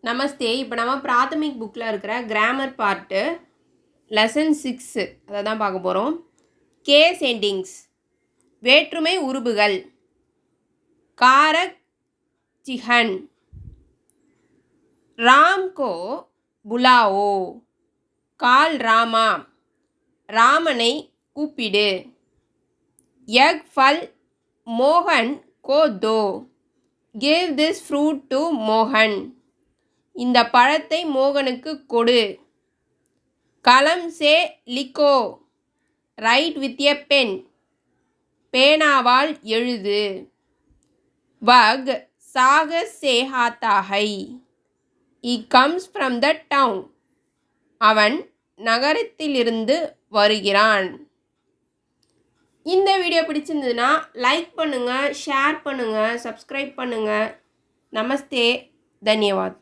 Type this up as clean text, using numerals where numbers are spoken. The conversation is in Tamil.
நமஸ்தே. இப்போ நம்ம பிராத்தமிக் புக்கில் இருக்கிற கிராமர் பார்ட்டு லெசன் 6 அதை தான் பார்க்க போகிறோம். கேஸ் எண்டிங்ஸ், வேற்றுமை உருபுகள். காரக் சிஹன், ராம் கோ புலாவோ, கால் ராமா, ராமனை கூப்பிடு. யக் ஃபல் மோகன் கோ தோ, கிவ் திஸ் ஃப்ரூட் டு மோகன், இந்த பழத்தை மோகனுக்கு கொடு. கலம் சே லிக்கோ, ரைட் வித் எ பென், பேனாவால் எழுது. வக் சாகஸ் சே ஹாத்தா ஹை, he comes from the town, அவன் நகரத்திலிருந்து வருகிறான். இந்த வீடியோ பிடிச்சிருந்ததுன்னா லைக் பண்ணுங்கள், ஷேர் பண்ணுங்கள், சப்ஸ்கிரைப் பண்ணுங்கள். நமஸ்தே, தன்யவாத்.